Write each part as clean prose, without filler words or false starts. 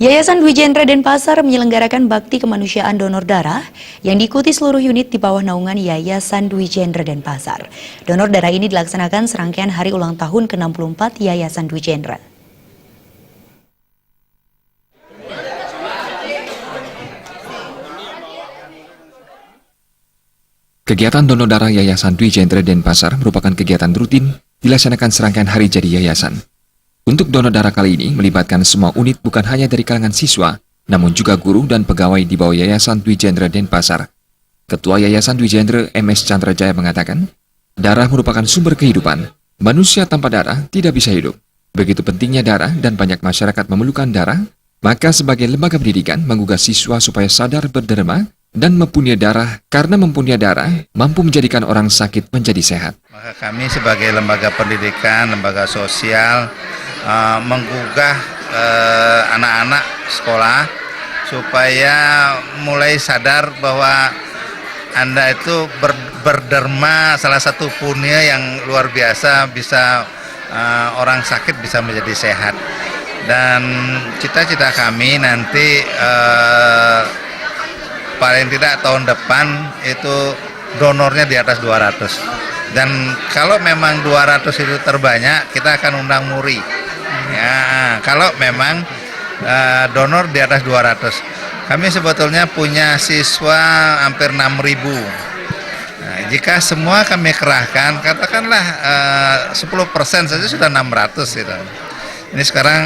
Yayasan Dwi Jendra Denpasar menyelenggarakan bakti kemanusiaan donor darah yang diikuti seluruh unit di bawah naungan Yayasan Dwi Jendra Denpasar. Donor darah ini dilaksanakan serangkaian hari ulang tahun ke-64 Yayasan Dwi Jendra. Kegiatan donor darah Yayasan Dwi Jendra Denpasar merupakan kegiatan rutin dilaksanakan serangkaian hari jadi yayasan. Untuk donor darah kali ini melibatkan semua unit bukan hanya dari kalangan siswa, namun juga guru dan pegawai di bawah Yayasan Dwi Jendra Denpasar. Ketua Yayasan Dwi Jendra MS Chandra Jaya mengatakan, darah merupakan sumber kehidupan. Manusia tanpa darah tidak bisa hidup. Begitu pentingnya darah dan banyak masyarakat memerlukan darah, maka sebagai lembaga pendidikan menggugah siswa supaya sadar berderma dan mempunyai darah, karena mempunyai darah mampu menjadikan orang sakit menjadi sehat. Maka kami sebagai lembaga pendidikan, lembaga sosial, menggugah anak-anak sekolah supaya mulai sadar bahwa Anda itu berderma, salah satu punya yang luar biasa, bisa orang sakit bisa menjadi sehat. Dan cita-cita kami nanti paling tidak tahun depan itu donornya di atas 200. Dan kalau memang 200 itu terbanyak, kita akan undang MURI. Ya, kalau memang donor di atas 200. Kami sebetulnya punya siswa hampir 6.000. Nah, jika semua kami kerahkan, katakanlah 10% saja sudah 600 gitu. Ini sekarang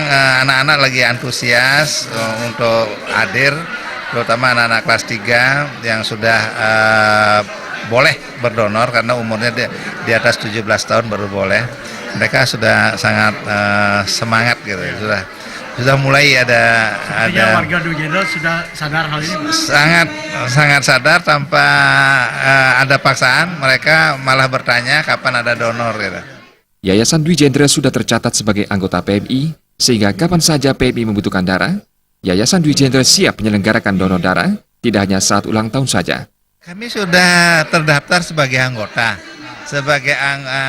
anak-anak lagi antusias untuk hadir, terutama anak-anak kelas 3 yang sudah boleh berdonor karena umurnya di atas 17 tahun baru boleh. Mereka sudah sangat semangat gitu, sudah mulai ada warga Dwi Jendra sudah sadar hal ini. Sangat sadar tanpa ada paksaan, mereka malah bertanya kapan ada donor gitu. Yayasan Dwi Jendra sudah tercatat sebagai anggota PMI, sehingga kapan saja PMI membutuhkan darah, Yayasan Dwi Jendra siap menyelenggarakan donor darah, tidak hanya saat ulang tahun saja. Kami sudah terdaftar sebagai anggota,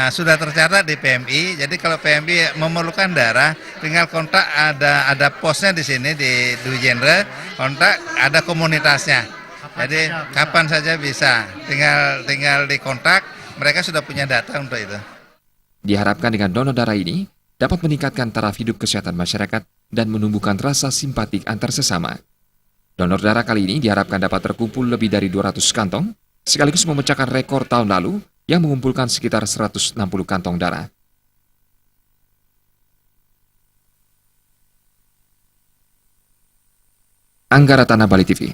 sudah tercatat di PMI. Jadi kalau PMI memerlukan darah, tinggal kontak, ada posnya di sini di Dwi Jendra, kontak, ada komunitasnya. Jadi kapan saja bisa, tinggal dikontak, mereka sudah punya data untuk itu. Diharapkan dengan donor darah ini dapat meningkatkan taraf hidup kesehatan masyarakat dan menumbuhkan rasa simpatik antar sesama. Donor darah kali ini diharapkan dapat terkumpul lebih dari 200 kantong, sekaligus memecahkan rekor tahun lalu yang mengumpulkan sekitar 160 kantong darah. Anggara Tanah Bali TV.